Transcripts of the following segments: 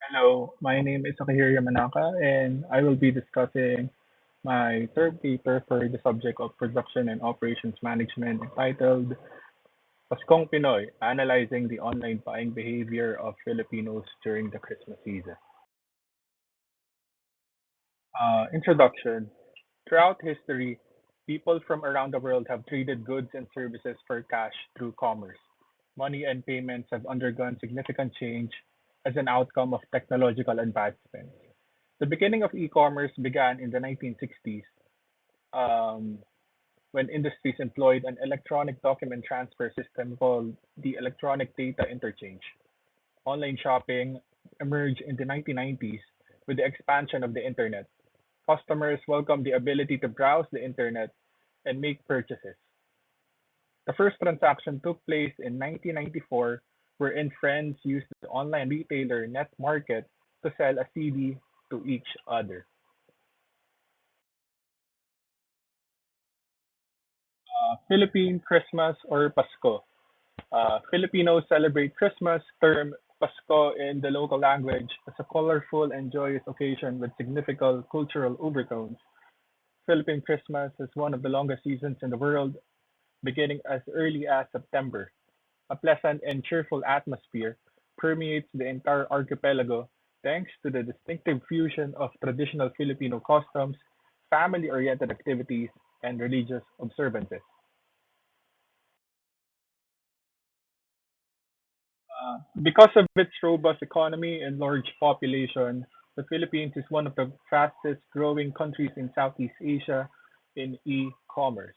Hello, my name is Akihiro Yamanaka, and I will be discussing my third paper for the subject of production and operations management entitled Paskong Pinoy, analyzing the online buying behavior of Filipinos during the Christmas season. Introduction. Throughout history, people from around the world have traded goods and services for cash through commerce. Money and payments have undergone significant change as an outcome of technological advancements. The beginning of e-commerce began in the 1960s, um, when industries employed an electronic document transfer system called the electronic data interchange. Online shopping emerged in the 1990s with the expansion of the internet. Customers welcomed the ability to browse the internet and make purchases. The first transaction took place in 1994, wherein friends used the online retailer NetMarket to sell a CD to each other. Philippine Christmas or Pasko. Filipinos celebrate Christmas, termed Pasko in the local language, as a colorful and joyous occasion with significant cultural overtones. Philippine Christmas is one of the longest seasons in the world, beginning as early as September. A pleasant and cheerful atmosphere permeates the entire archipelago thanks to the distinctive fusion of traditional Filipino customs, family oriented activities, and religious observances. Because of its robust economy and large population, the Philippines is one of the fastest growing countries in Southeast Asia in e-commerce.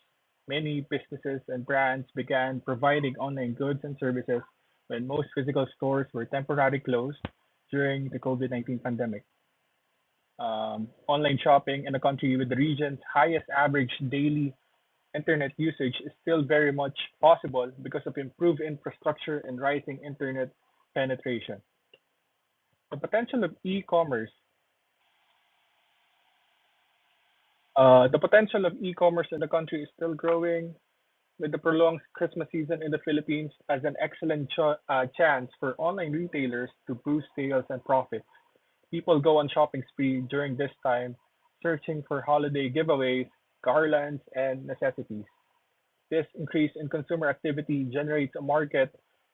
Many businesses and brands began providing online goods and services when most physical stores were temporarily closed during the COVID-19 pandemic. Online shopping in a country with the region's highest average daily internet usage is still very much possible because of improved infrastructure and rising internet penetration. The potential of e-commerce, the potential of e-commerce in the country is still growing, with the prolonged Christmas season in the Philippines as an excellent chance for online retailers to boost sales and profits. People go on shopping spree during this time, searching for holiday giveaways, garlands, and necessities. This increase in consumer activity generates a market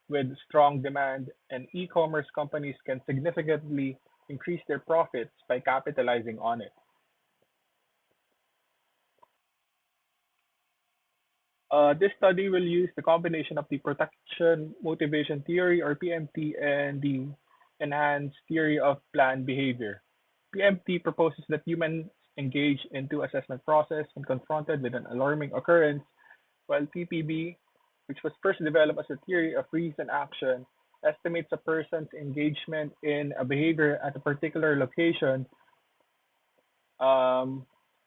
with strong demand, and e-commerce companies can significantly increase their profits by capitalizing on it. This study will use the combination of the protection motivation theory or PMT and the enhanced theory of planned behavior. PMT proposes that humans engage in two assessment process when confronted with an alarming occurrence, while PPB, which was first developed as a theory of reason action, estimates a person's engagement in a behavior at a particular location um,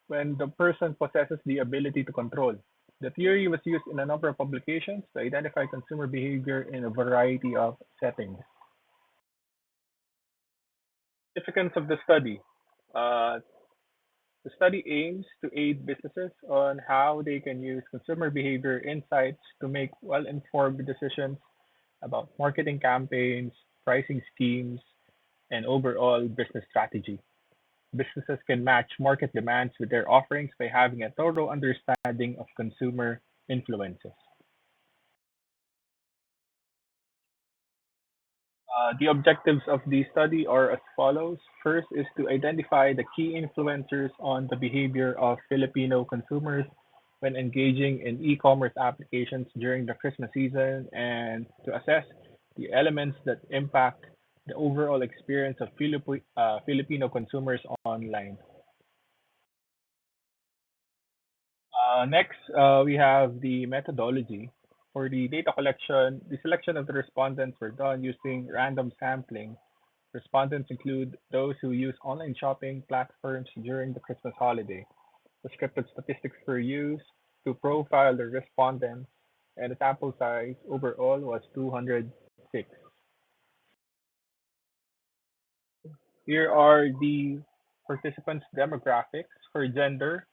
when the person possesses the ability to control. The theory was used in a number of publications to identify consumer behavior in a variety of settings. Significance of the study. Uh, the study aims to aid businesses on how they can use consumer behavior insights to make well informed decisions about marketing campaigns, pricing schemes, and overall business strategy. Businesses can match market demands with their offerings by having a thorough understanding of consumer influences. The objectives of the study are as follows. First is to identify the key influencers on the behavior of Filipino consumers when engaging in e-commerce applications during the Christmas season and to assess the elements that impact the overall experience of Filipino consumers online. Next, we have the methodology. For the data collection, the selection of the respondents were done using random sampling. Respondents include those who use online shopping platforms during the Christmas holiday. The scripted statistics were used to profile the respondents, and the sample size overall was 206. Here are the participants' demographics for gender.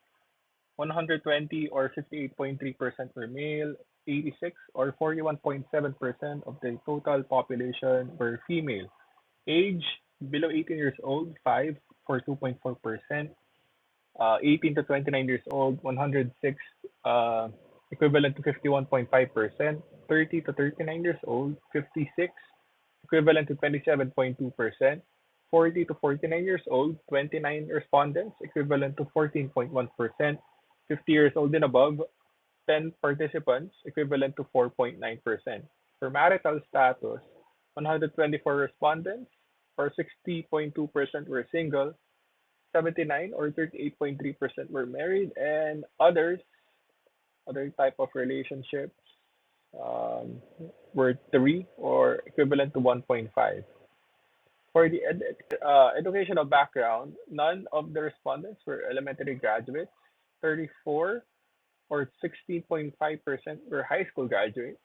120 or 58.3% were male, 86 or 41.7% of the total population were female. Age Below 18 years old, 5 for 2.4%. 18 to 29 years old, 106, uh, equivalent to 51.5%. 30 to 39 years old, 56, equivalent to 27.2%. 40 to 49 years old, 29 respondents, equivalent to 14.1%. 50 years old and above, 10 participants, equivalent to 4.9%. For marital status, 124 respondents, or 60.2% were single, 79 or 38.3% were married, and other type of relationships, um, were 3 or equivalent to 1.5. For the educational background, none of the respondents were elementary graduates. 34 or 16.5% were high school graduates.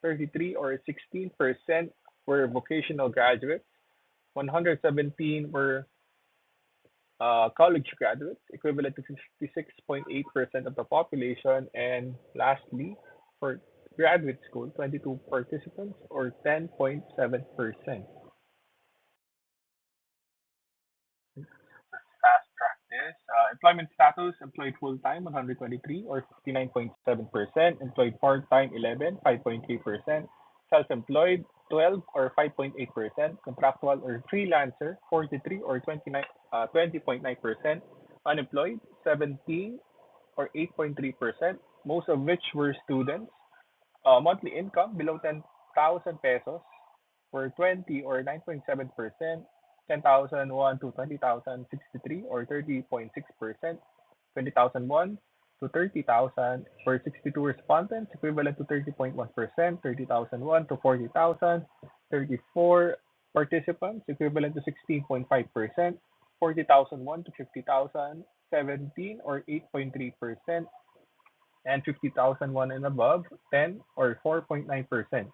33 or 16% were vocational graduates. 117 were college graduates, equivalent to 56.8% of the population. And lastly, for graduate school, 22 participants or 10.7%. Fast track this. Employment status, employed full-time, 123 or 59.7%. Employed part-time, 11, 5.3%. Self-employed, 12 or 5.8%. Contractual or freelancer, 43 or 20.9%. Unemployed, 17 or 8.3%, most of which were students. Monthly income below 10,000 pesos were 20 or 9.7%, 10,001 to 20,063 or 30.6%, 20,001 to 30,000 for 62 respondents, equivalent to 30.1%, 30,001 to 40,000, 34 participants, equivalent to 16.5%, 40,001 to 50,000, 17 or 8.3%, and 50,001 and above, 10 or 4.9%.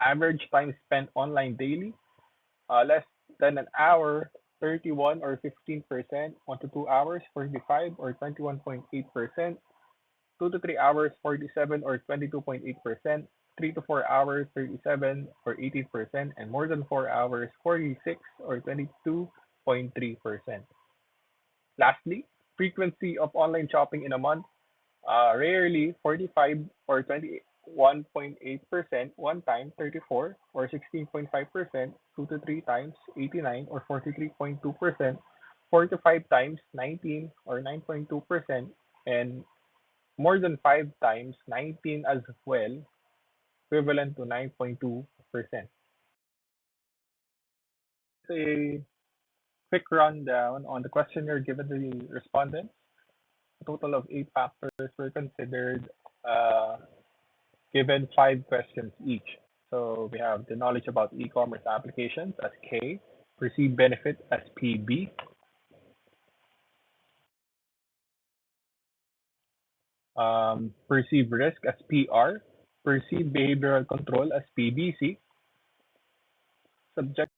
Average time spent online daily, less than an hour, 31 or 15%, 1 to 2 hours, 45 or 21.8%, 2 to 3 hours, 47 or 22.8%, 3 to 4 hours, 37 or 18%, and more than 4 hours, 46 or 22.3%. Lastly, frequency of online shopping in a month, rarely 45 or 21.8%, one time 34 or 16.5%, 2 to 3 times 89 or 43.2%, 4 to 5 times 19 or 9.2%, and more than 5 times 19 as well, equivalent to 9.2%. A quick rundown on the questionnaire given to the respondents. A total of 8 factors were considered, given 5 questions each. So we have the knowledge about e-commerce applications as K, perceived benefit as PB, perceived risk as PR, perceived behavioral control as PBC, subjective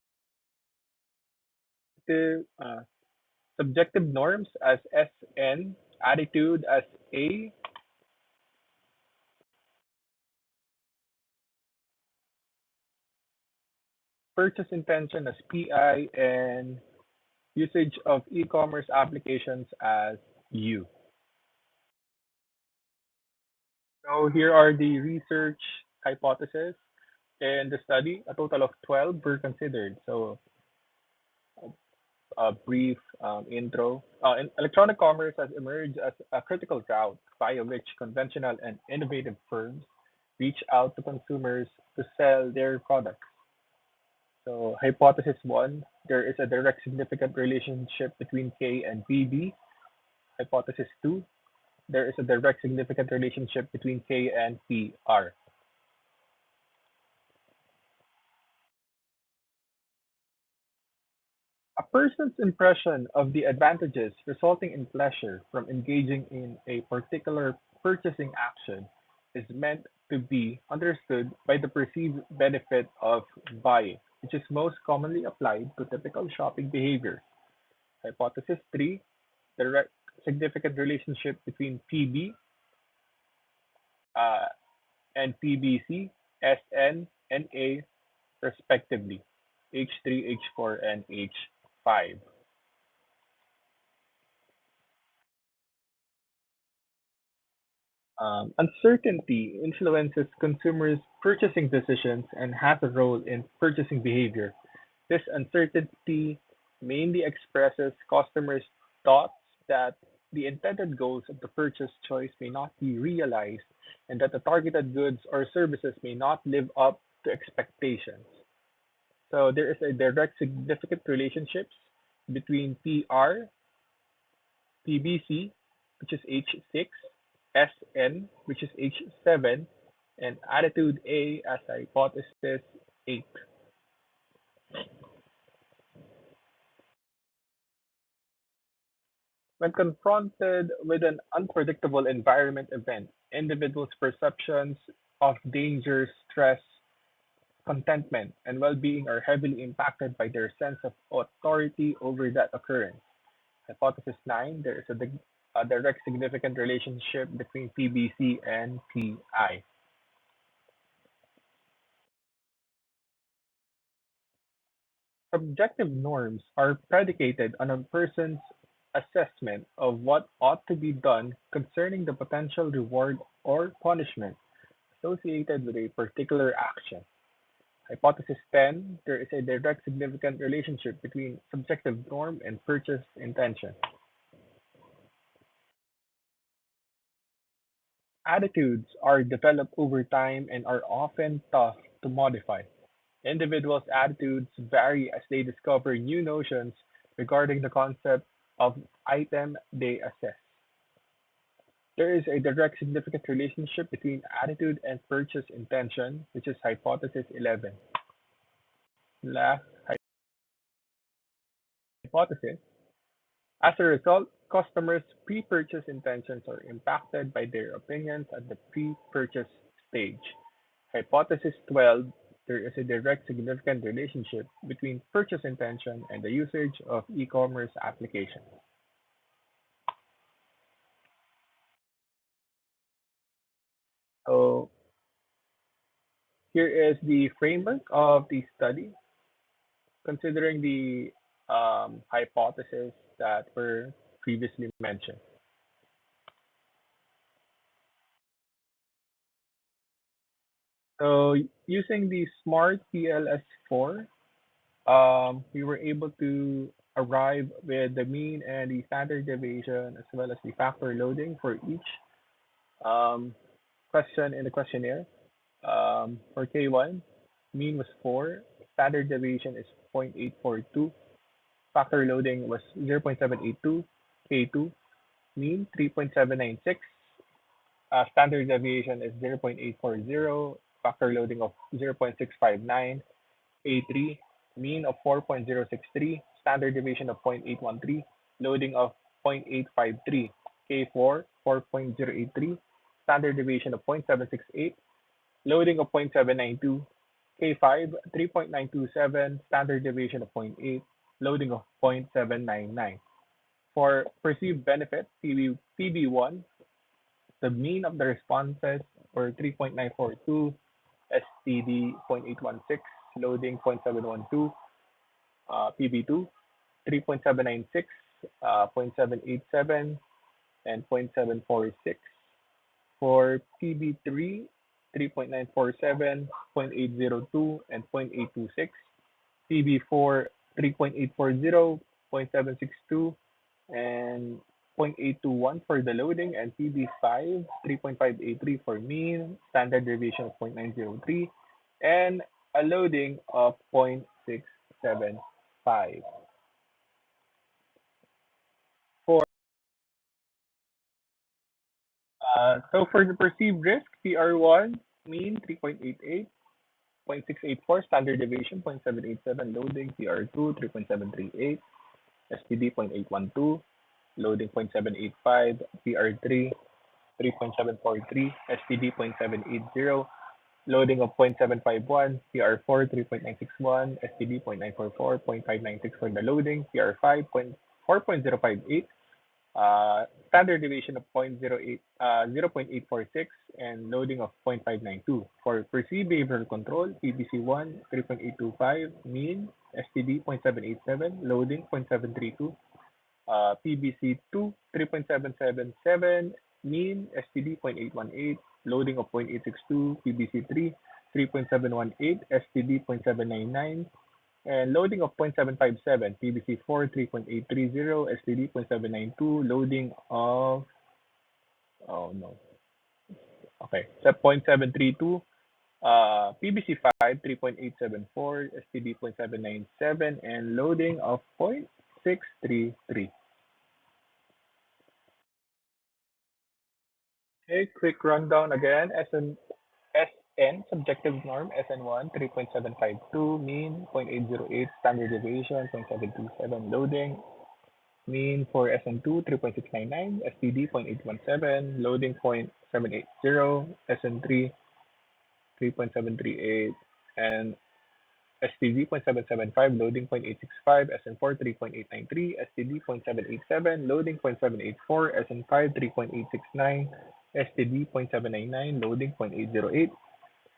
uh, subjective norms as SN, attitude as A, purchase intention as PI, and usage of e-commerce applications as U. So here are the research hypotheses in the study. A total of 12 were considered. So a brief intro. Electronic commerce has emerged as a critical route via which conventional and innovative firms reach out to consumers to sell their products. So hypothesis one, there is a direct significant relationship between K and PB. Hypothesis two, there is a direct significant relationship between K and PR. A person's impression of the advantages resulting in pleasure from engaging in a particular purchasing action is meant to be understood by the perceived benefit of buying, which is most commonly applied to typical shopping behavior. Hypothesis 3, direct significant relationship between PB, uh, and PBC, SN, and A, respectively. H3, H4, and H5. Uncertainty influences consumers' purchasing decisions and has a role in purchasing behavior. This uncertainty mainly expresses customers' thoughts that the intended goals of the purchase choice may not be realized and that the targeted goods or services may not live up to expectations. So there is a direct significant relationships between PR, PBC, which is H6, SN, which is H7, and attitude A as hypothesis 8. When confronted with an unpredictable environment event, individuals' perceptions of danger, stress, contentment, and well-being are heavily impacted by their sense of authority over that occurrence. Hypothesis 9, there is a direct significant relationship between PBC and PI. Subjective norms are predicated on a person's assessment of what ought to be done concerning the potential reward or punishment associated with a particular action. Hypothesis 10, there is a direct significant relationship between subjective norm and purchase intention. Attitudes are developed over time and are often tough to modify. Individuals' attitudes vary as they discover new notions regarding the concept of item they assess. There is a direct significant relationship between attitude and purchase intention, which is hypothesis 11. Last hypothesis. As a result, customers' pre-purchase intentions are impacted by their opinions at the pre-purchase stage. Hypothesis 12, there is a direct significant relationship between purchase intention and the usage of e-commerce applications. So here is the framework of the study, considering the hypotheses that were previously mentioned. So using the SMART PLS4, we were able to arrive with the mean and the standard deviation as well as the factor loading for each um, question in the questionnaire. For K1, mean was 4, standard deviation is 0.842, factor loading was 0.782, K2, mean 3.796, standard deviation is 0.840, factor loading of 0.659, A3, mean of 4.063, standard deviation of 0.813, loading of 0.853, K4, 4.083, standard deviation of 0.768, loading of 0.792, K5, 3.927, standard deviation of zero point 0.8, loading of 0.799. For perceived benefit, PB1, the mean of the responses were 3.942, STD 0.816, loading 0.712, PB2 3.796, 0.787, and 0.746. For PB3, 3.947, 0.802, and 0.826. PB4, 3.840, 0.762, and zero point 0.821 for the loading, and PB5, 3.583 for mean, standard deviation of 0.903, and a loading of 0.675. For so for the perceived risk, PR1, mean 3.88, 0.684, standard deviation 0.787, loading PR2, 3.738, SPD 0.812, loading 0.785, PR3, 3.743, SPD 0.780, loading of 0.751, PR4 3.961, SPD 0.944, 0.596 for the loading, PR5 4.058, standard deviation of 0.846, and loading of 0.592. For perceived behavioral control, PBC1 3.825, mean STD 0.787, loading 0.732, PBC2 3.777, mean STD 0.818, loading of 0.862, PBC3 3.718, STD 0.799, and loading of 0.757, PBC4 3.830, STD 0.792, loading of, oh no, okay, so 0.732, PBC5 3.874, STD 0.797, and loading of 0.633. Okay, quick rundown again. SN subjective norm, SN1 3.752, mean 0.808, standard deviation 0.727, loading. Mean for SN2 3.699, STD 0.817, loading 0.780, SN3 3.738, and STD 0.775, loading 0.865, SN4 3.893, STD 0.787, loading 0.784, SN5 3.869, STD 0.799, loading 0.808,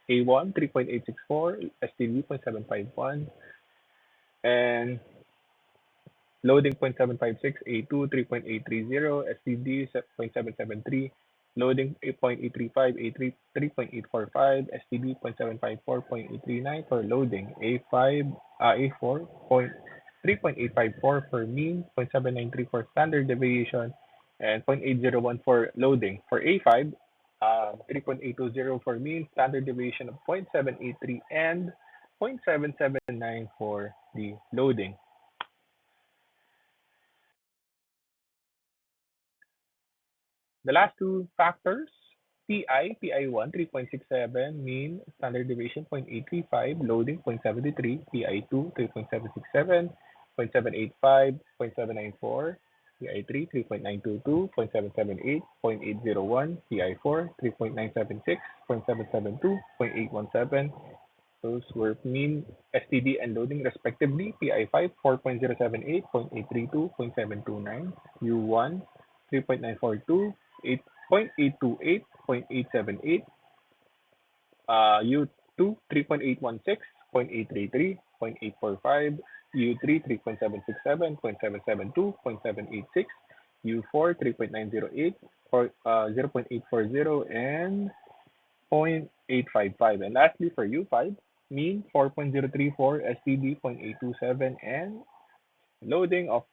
A1 3.864, STD 0.751, and loading 0.756, A2 3.830, STD 0.773, loading 8.835, A3 3.845, STD 0.754, 0.839 for loading, A4 3.854 for mean, 0.793 for standard deviation, and 0.801 for loading. For A5, 3.820 for mean, standard deviation of 0.783, and 0.779 for the loading. The last two factors, PI1 3.67, mean standard deviation 0.835, loading 0.73, PI2 3.767, 0.785, 0.794, PI3 3.922, 0.778, 0.801, PI4 3.976, 0.772, 0.817. Those were mean, STD, and loading respectively. PI5 4.078, 0.832, 0.729, U1 3.942, 8.828, 0.878, U2 3.816, 0.833, 0.845, U3 3.767, 0.772, 0.786, U4 3.908, 0.840, and 0.855. And lastly, for U5, mean 4.034, STD 0.827, and loading of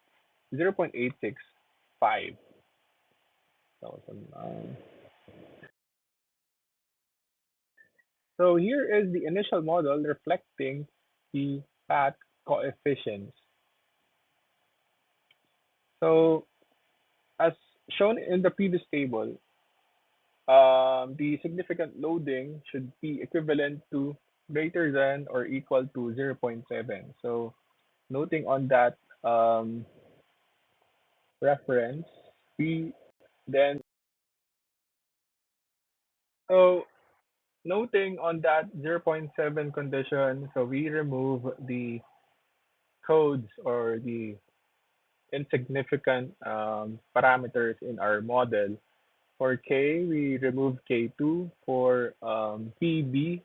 0.865. So here is the initial model reflecting the path coefficients. So as shown in the previous table, the significant loading should be equivalent to greater than or equal to zero point 0.7. So noting on that reference, we then, so noting on that zero point 0.7 condition, so we remove the codes or the insignificant parameters in our model. For K, we remove K2. For PB5.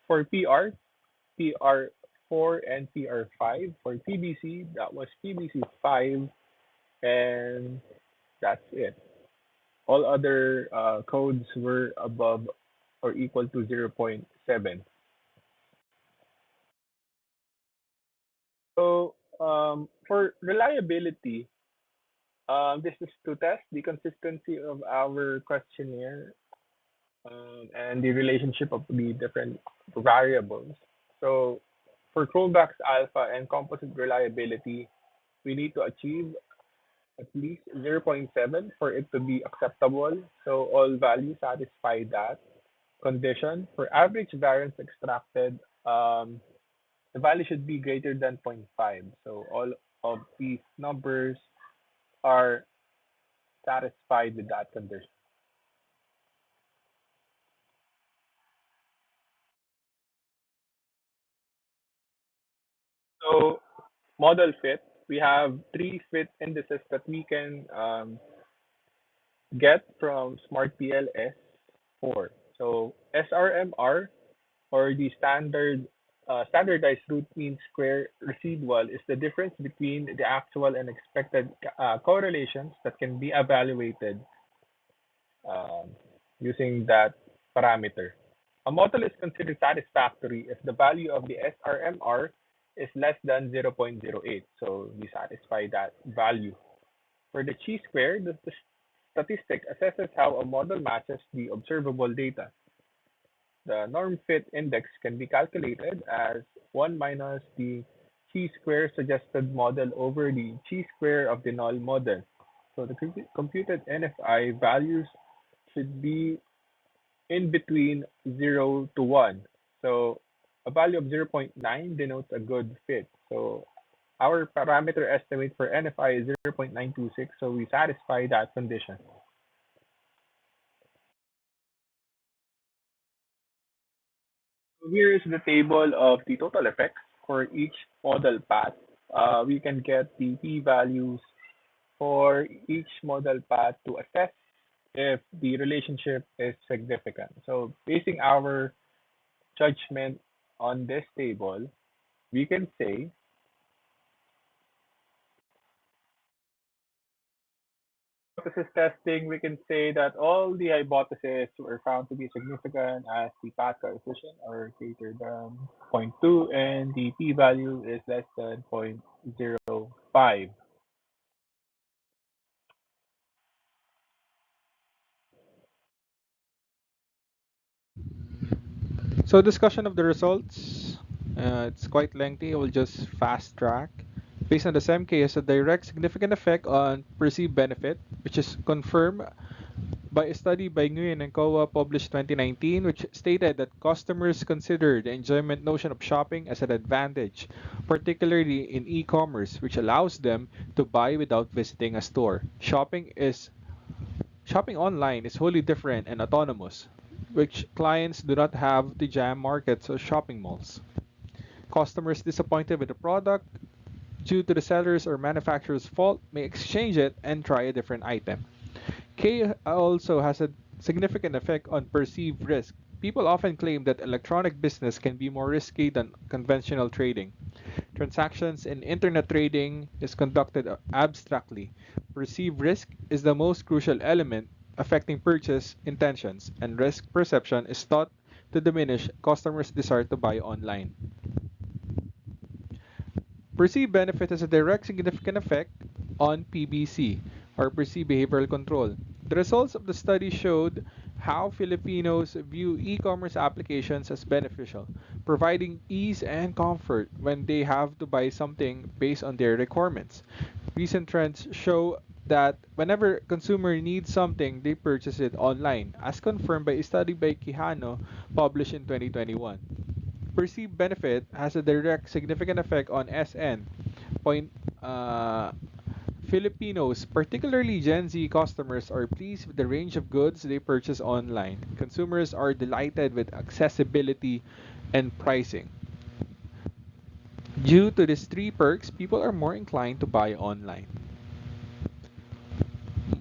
For PR4 and PR5. For PBC, that was PBC5, and that's it. All other codes were above or equal to zero point 0.7. So for reliability, this is to test the consistency of our questionnaire and the relationship of the different variables. So for Kovacs alpha and composite reliability, we need to achieve at least zero point 0.7 for it to be acceptable. So all values satisfy that condition. For average variance extracted, the value should be greater than zero point 0.5. So all of these numbers are satisfied with that condition. So model fit. we have three fit indices that we can get from Smart PLS 4. So SRMR, or the standardized root mean square residual, is the difference between the actual and expected correlations that can be evaluated um, using that parameter. A model is considered satisfactory if the value of the SRMR is less than 0.08. So we satisfy that value. For the chi-square, the statistic assesses how a model matches the observable data. The norm fit index can be calculated as 1 minus the chi-square suggested model over the chi-square of the null model. So the computed NFI values should be in between 0 to 1. So a value of 0.9 denotes a good fit. So our parameter estimate for NFI is 0.926, so we satisfy that condition. So here is the table of the total effects for each model path. We can get the p-values for each model path to assess if the relationship is significant. So basing our judgment on this table, we can say hypothesis testing, we can say that all the hypotheses were found to be significant as the path coefficient are greater than zero point 0.2 and the p-value is less than 0.05. So discussion of the results, it's quite lengthy. I will just fast track. Based on the SEMK has a direct significant effect on perceived benefit, which is confirmed by a study by Nguyen and Kowa published 2019, which stated that customers consider the enjoyment notion of shopping as an advantage, particularly in e-commerce, which allows them to buy without visiting a store. Shopping online is wholly different and autonomous, which clients do not have to jam markets or shopping malls. Customers disappointed with the product due to the seller's or manufacturer's fault may exchange it and try a different item. K also has a significant effect on perceived risk. People often claim that electronic business can be more risky than conventional trading. Transactions in internet trading is conducted abstractly. Perceived risk is the most crucial element affecting purchase intentions, and risk perception is thought to diminish customers' desire to buy online. Perceived benefit has a direct significant effect on PBC, or perceived behavioral control. The results of the study showed how Filipinos view e-commerce applications as beneficial, providing ease and comfort when they have to buy something based on their requirements. Recent trends show that whenever consumer needs something, they purchase it online, as confirmed by a study by Quijano published in 2021. Perceived benefit has a direct significant effect on SN. Point Filipinos, particularly Gen Z customers, are pleased with the range of goods they purchase online. Consumers are delighted with accessibility and pricing. Due to these three perks, people are more inclined to buy online.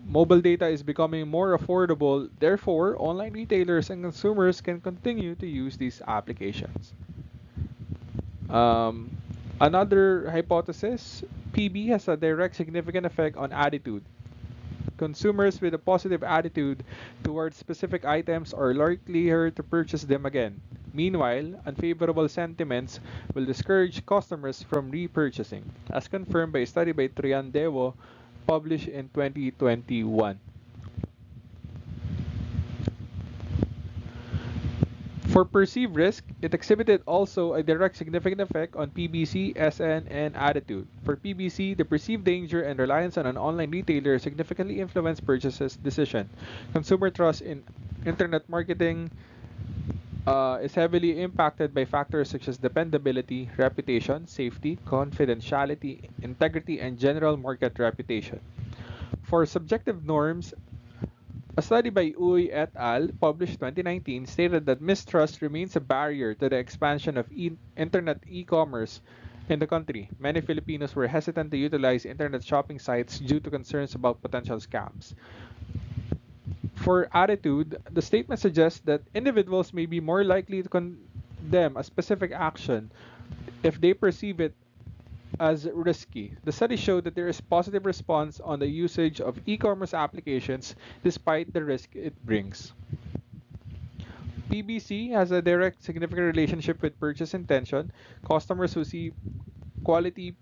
Mobile data is becoming more affordable, therefore, online retailers and consumers can continue to use these applications. Um, Another hypothesis, PB has a direct significant effect on attitude. Consumers with a positive attitude towards specific items are likelier to purchase them again. Meanwhile, unfavorable sentiments will discourage customers from repurchasing, as confirmed by a study by Triandevo published in 2021. For perceived risk, it exhibited also a direct significant effect on PBC, SN, and attitude. For PBC, the perceived danger and reliance on an online retailer significantly influence purchases decision. Consumer trust in internet marketing is heavily impacted by factors such as dependability, reputation, safety, confidentiality, integrity, and general market reputation. For subjective norms, a study by Uy et al., published 2019, stated that mistrust remains a barrier to the expansion of internet e-commerce In the country, many Filipinos were hesitant to utilize internet shopping sites due to concerns about potential scams. For attitude, the statement suggests that individuals may be more likely to condemn a specific action if they perceive it as risky. The study showed that there is positive response on the usage of e-commerce applications despite the risk it brings. PBC has a direct significant relationship with purchase intention. Customers who see quality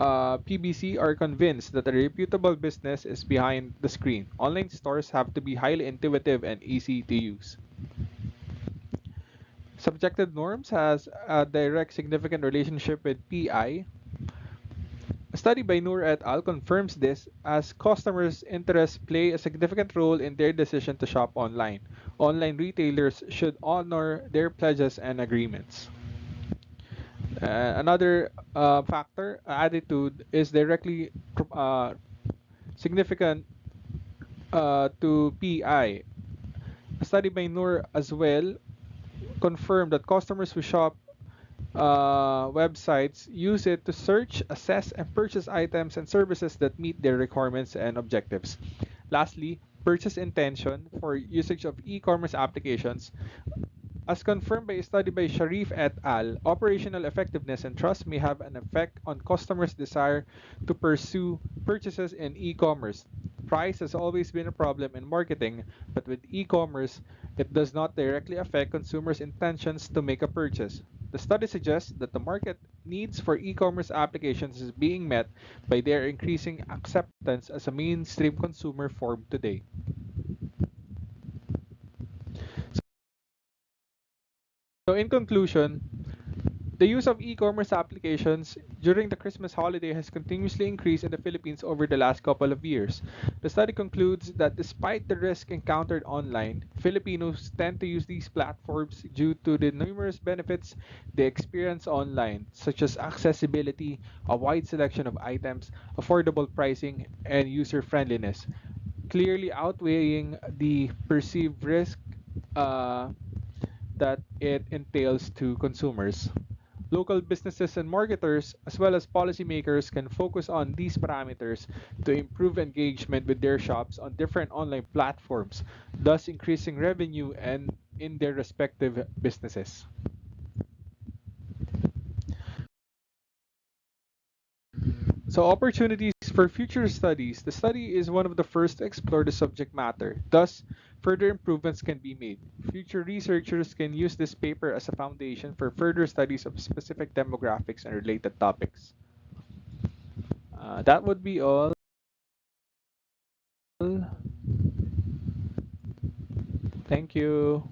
PBC are convinced that a reputable business is behind the screen. Online stores have to be highly intuitive and easy to use. Subjective norms has a direct significant relationship with PI. A study by Noor et al. Confirms this as customers' interests play a significant role in their decision to shop online. Online retailers should honor their pledges and agreements. Another factor, attitude, is directly significant to PI. A study by Noor as well confirmed that customers who shop websites use it to search, assess, and purchase items and services that meet their requirements and objectives. Lastly, purchase intention for usage of e-commerce applications. As confirmed by a study by Sharif et al., operational effectiveness and trust may have an effect on customers' desire to pursue purchases in e-commerce. Price has always been a problem in marketing, but with e-commerce, it does not directly affect consumers' intentions to make a purchase. The study suggests that the market needs for e-commerce applications is being met by their increasing acceptance as a mainstream consumer form today. So in conclusion, the use of e-commerce applications during the Christmas holiday has continuously increased in the Philippines over the last couple of years. The study concludes that despite the risk encountered online, Filipinos tend to use these platforms due to the numerous benefits they experience online, such as accessibility, a wide selection of items, affordable pricing, and user friendliness, clearly outweighing the perceived risk uh, that it entails to consumers. Local businesses and marketers, as well as policymakers, can focus on these parameters to improve engagement with their shops on different online platforms, thus increasing revenue and in their respective businesses. So, opportunities for future studies. The study is one of the first to explore the subject matter. Thus, further improvements can be made. Future researchers can use this paper as a foundation for further studies of specific demographics and related topics. That would be all. Thank you.